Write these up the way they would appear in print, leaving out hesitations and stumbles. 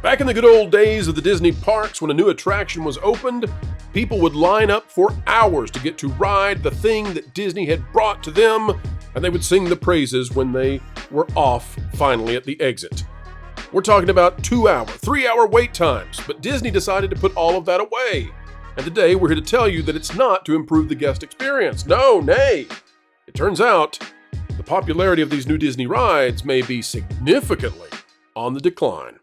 Back in the good old days of the Disney parks, when a new attraction was opened, people would line up for hours to get to ride the thing that Disney had brought to them, and they would sing the praises when they were off finally at the exit. We're talking about 2-hour, 3-hour wait times, but Disney decided to put all of that away. And today we're here to tell you that it's not to improve the guest experience. No, nay. It turns out the popularity of these new Disney rides may be significantly on the decline.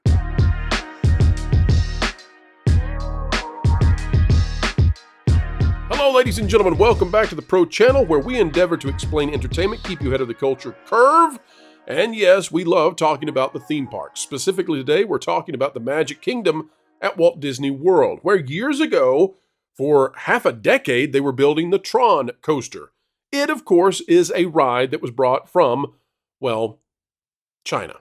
Hello, ladies and gentlemen. Welcome back to the Pro Channel, where we endeavor to explain entertainment, keep you ahead of the culture curve. And yes, we love talking about the theme parks. Specifically today, we're talking about the Magic Kingdom at Walt Disney World, where years ago, for half a decade, they were building the Tron coaster. It, of course, is a ride that was brought from, well, China.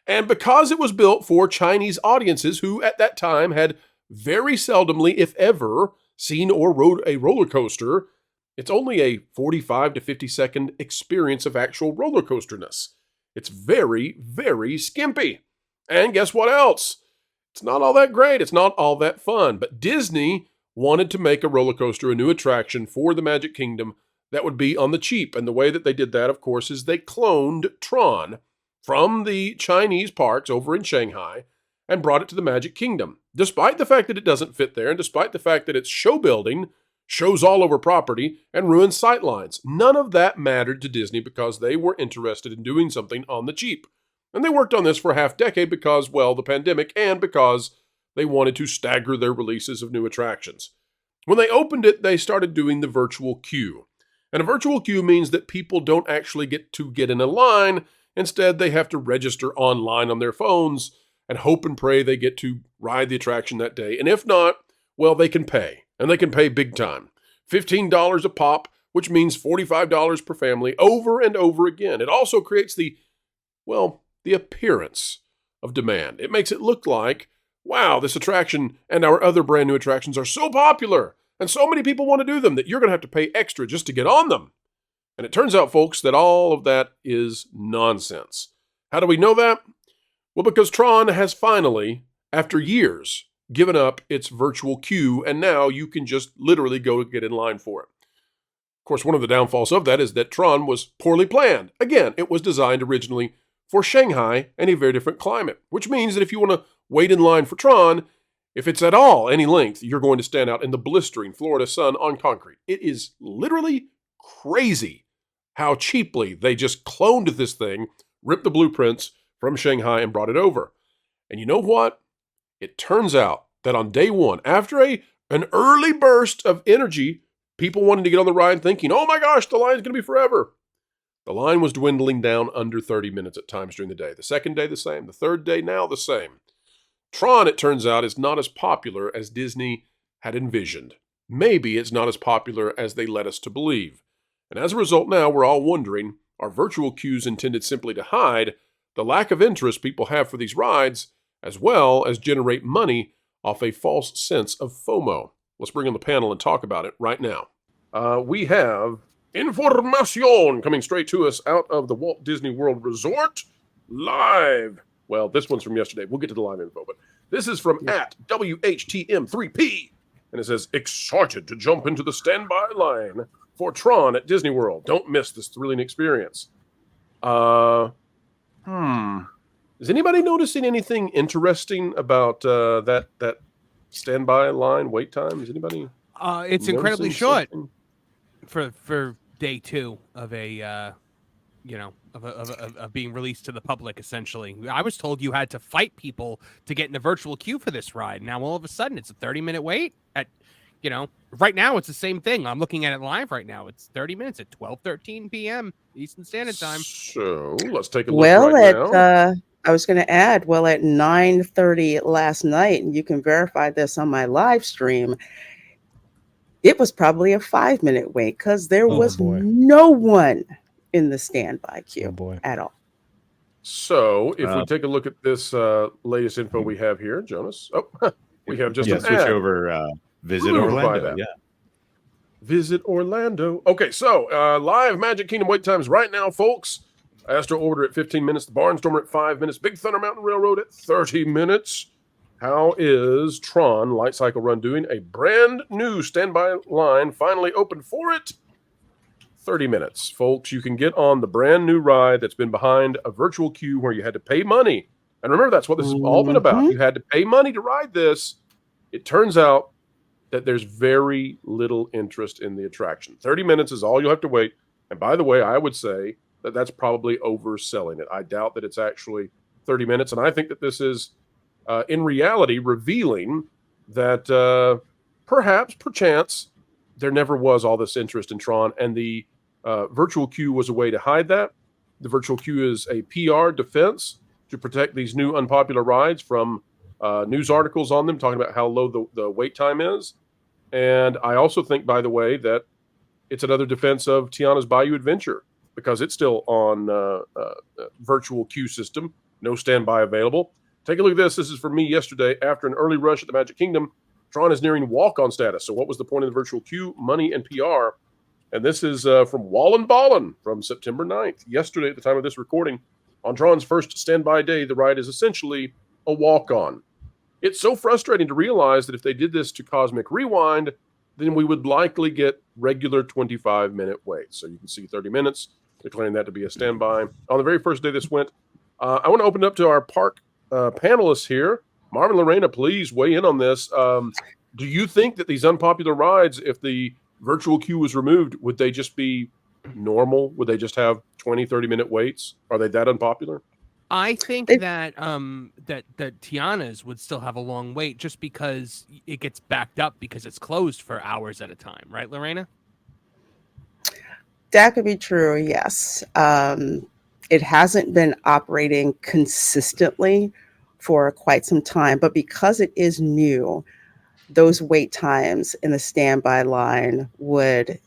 And because it was built for Chinese audiences who, at that time, had very seldomly, if ever, seen or rode a roller coaster, it's only a 45 to 50 second experience of actual roller coasterness. It's very, very skimpy. And guess what else? It's not all that great. It's not all that fun. But Disney wanted to make a roller coaster, a new attraction for the Magic Kingdom that would be on the cheap. And the way that they did that, of course, is they cloned Tron from the Chinese parks over in Shanghai and brought it to the Magic Kingdom. Despite the fact that it doesn't fit there, and despite the fact that it's show building, shows all over property, and ruins sightlines, none of that mattered to Disney because they were interested in doing something on the cheap. And they worked on this for a half-decade because, well, the pandemic, and because they wanted to stagger their releases of new attractions. When they opened it, they started doing the virtual queue. And a virtual queue means that people don't actually get in a line. Instead, they have to register online on their phones and hope and pray they get to ride the attraction that day. And if not, well, they can pay. And they can pay big time. $15 a pop, which means $45 per family, over and over again. It also creates the appearance of demand. It makes it look like, wow, this attraction and our other brand new attractions are so popular, and so many people want to do them that you're going to have to pay extra just to get on them. And it turns out, folks, that all of that is nonsense. How do we know that? Well, because Tron has finally, after years, given up its virtual queue, and now you can just literally go get in line for it. Of course, one of the downfalls of that is that Tron was poorly planned. Again, it was designed originally for Shanghai and a very different climate, which means that if you want to wait in line for Tron, if it's at all any length, you're going to stand out in the blistering Florida sun on concrete. It is literally crazy how cheaply they just cloned this thing, ripped the blueprints from Shanghai and brought it over. And you know what? It turns out that on day one, after an early burst of energy, people wanted to get on the ride thinking, oh my gosh, the line's going to be forever. The line was dwindling down under 30 minutes at times during the day. The second day, the same. The third day, now the same. Tron, it turns out, is not as popular as Disney had envisioned. Maybe it's not as popular as they led us to believe. And as a result, now we're all wondering, are virtual queues intended simply to hide the lack of interest people have for these rides, as well as generate money off a false sense of FOMO? Let's bring on the panel and talk about it right now. We have information coming straight to us out of the Walt Disney World Resort live. Well, this one's from yesterday. We'll get to the live info, but this is from at WHTM3P, and it says, excited to jump into the standby line for Tron at Disney World. Don't miss this thrilling experience. Is anybody noticing anything interesting about that standby line wait time? Is anybody? It's incredibly short for day two of of being released to the public. Essentially, I was told you had to fight people to get in a virtual queue for this ride. Now all of a sudden it's a 30-minute wait. Right now it's the same thing. I'm looking at it live right now. It's 30 minutes at 12:13 p.m. Eastern Standard Time. So let's take a look now. I was going to add, at 9:30 last night, and you can verify this on my live stream, it was probably a 5-minute wait because there was no one in the standby queue at all. So if we take a look at this latest info we have here, Jonas. We have just switch over. Visit Orlando. Yeah. Visit Orlando. Okay, so live Magic Kingdom wait times right now, folks. Astro Orbiter at 15 minutes. The Barnstormer at 5 minutes. Big Thunder Mountain Railroad at 30 minutes. how is Tron Light Cycle Run doing? A brand new standby line finally opened for it. 30 minutes. Folks, you can get on the brand new ride that's been behind a virtual queue where you had to pay money. And remember, that's what this has all been about. You had to pay money to ride this. It turns out that there's very little interest in the attraction. 30 minutes is all you'll have to wait. And by the way, I would say that that's probably overselling it. I doubt that it's actually 30 minutes. And I think that this is, in reality, revealing that perchance, there never was all this interest in Tron. And the virtual queue was a way to hide that. The virtual queue is a PR defense to protect these new unpopular rides from news articles on them talking about how low the wait time is. And I also think, by the way, that it's another defense of Tiana's Bayou Adventure because it's still on virtual queue system, no standby available. Take a look at this. This is for me yesterday. After an early rush at the Magic Kingdom, Tron is nearing walk-on status. So what was the point of the virtual queue? Money and PR. And this is from Wallin Ballin from September 9th. Yesterday, at the time of this recording, on Tron's first standby day, the ride is essentially a walk-on. It's so frustrating to realize that if they did this to Cosmic Rewind, then we would likely get regular 25-minute waits. So you can see 30 minutes, declaring that to be a standby. On the very first day this went, I want to open it up to our park panelists here. Marvin, Lorena, please weigh in on this. Do you think that these unpopular rides, if the virtual queue was removed, would they just be normal? Would they just have 20, 30-minute waits? Are they that unpopular? I think that Tiana's would still have a long wait just because it gets backed up because it's closed for hours at a time, right, Lorena? That could be true, yes. It hasn't been operating consistently for quite some time, but because it is new, those wait times in the standby line would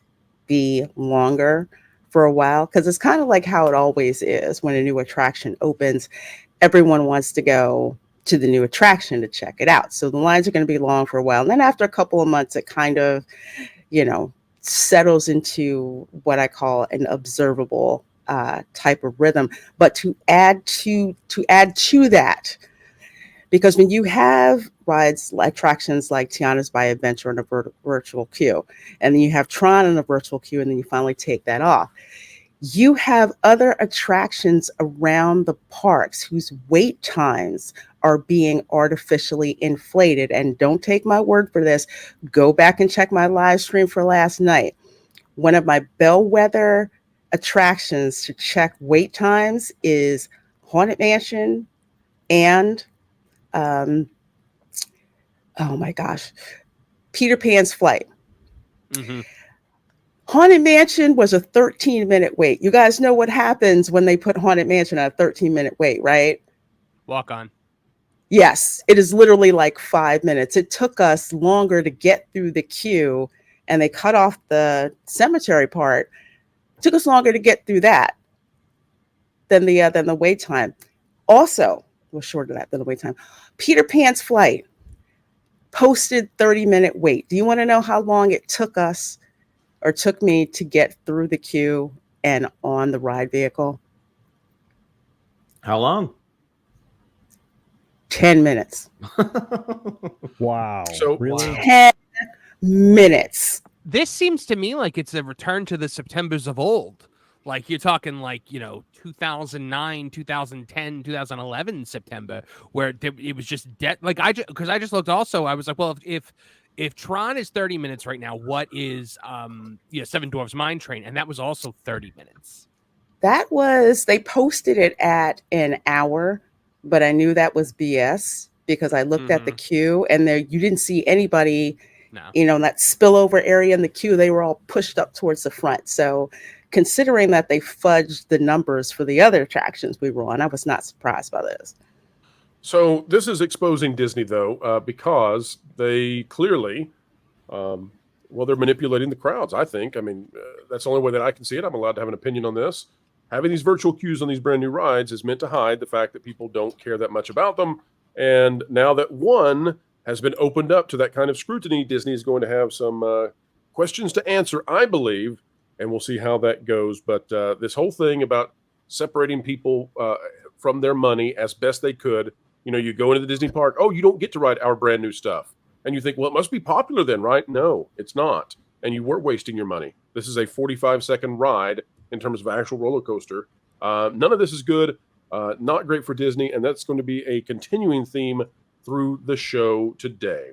be longer for a while, because it's kind of like how it always is when a new attraction opens. Everyone wants to go to the new attraction to check it out. So the lines are going to be long for a while. And then after a couple of months, it kind of, settles into what I call an observable type of rhythm. But to add to that, because when you have rides, attractions like Tiana's by Adventure in a virtual queue, and then you have Tron in a virtual queue, and then you finally take that off, you have other attractions around the parks whose wait times are being artificially inflated. And don't take my word for this. Go back and check my live stream for last night. One of my bellwether attractions to check wait times is Haunted Mansion and oh my gosh, Peter Pan's Flight. Mm-hmm. Haunted Mansion was a 13-minute wait. You guys know what happens when they put Haunted Mansion on a 13-minute wait, right? Walk on. Yes, it is literally like 5 minutes. It took us longer to get through the queue, and they cut off the cemetery part. It took us longer to get through that than the wait time. Also, was shorter than the wait time. Peter Pan's Flight posted 30-minute wait. Do you want to know how long it took us or took me to get through the queue and on the ride vehicle? How long? 10 minutes. Wow. So really? 10 minutes. This seems to me like it's a return to the Septembers of old. Like you're talking 2009, 2010, 2011 September, where it was just dead. Like because I just looked also, I was like, well, if Tron is 30 minutes right now, what is Seven Dwarfs Mine Train? And that was also 30 minutes. They posted it at an hour, but I knew that was BS because I looked at the queue and you didn't see anybody, in that spillover area in the queue. They were all pushed up towards the front. So considering that they fudged the numbers for the other attractions we were on, I was not surprised by this. So this is exposing Disney, though, because they clearly, they're manipulating the crowds, I think. I mean, that's the only way that I can see it. I'm allowed to have an opinion on this. Having these virtual queues on these brand new rides is meant to hide the fact that people don't care that much about them. And now that one has been opened up to that kind of scrutiny, Disney is going to have some questions to answer, I believe, and we'll see how that goes. But this whole thing about separating people from their money as best they could You know, you go into the Disney park, oh, you don't get to ride our brand new stuff. And you think, well, it must be popular then, right? No, it's not. And you were wasting your money. This is a 45-second ride in terms of actual roller coaster. None of this is good. Not great for Disney. And that's going to be a continuing theme through the show today.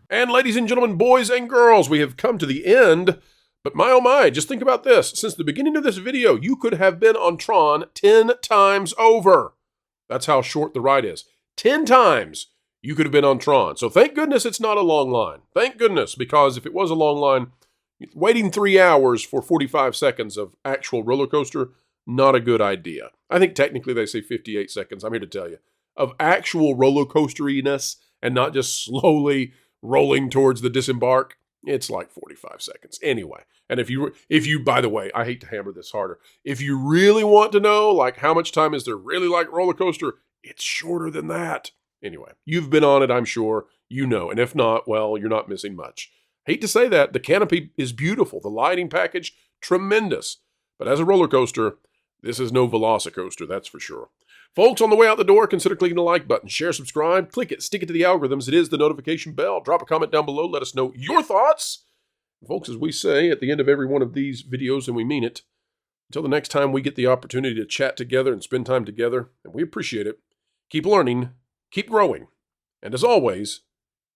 And ladies and gentlemen, boys and girls, we have come to the end. But my oh my, just think about this. Since the beginning of this video, you could have been on Tron 10 times over. That's how short the ride is. 10 times you could have been on Tron. So thank goodness it's not a long line. Thank goodness, because if it was a long line, waiting 3 hours for 45 seconds of actual roller coaster, not a good idea. I think technically they say 58 seconds, I'm here to tell you, of actual roller coasteriness and not just slowly rolling towards the disembark. It's like 45 seconds. Anyway, and if you, by the way, I hate to hammer this harder. If you really want to know, like, how much time is there really like roller coaster, it's shorter than that. Anyway, you've been on it, I'm sure. You know, and if not, well, you're not missing much. Hate to say that. The canopy is beautiful. The lighting package, tremendous. But as a roller coaster, this is no Velocicoaster, that's for sure. Folks, on the way out the door, consider clicking the like button, share, subscribe, click it, stick it to the algorithms. It is the notification bell. Drop a comment down below. Let us know your thoughts. And folks, as we say at the end of every one of these videos, and we mean it, until the next time we get the opportunity to chat together and spend time together, and we appreciate it, keep learning, keep growing, and as always,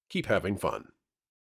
keep having fun.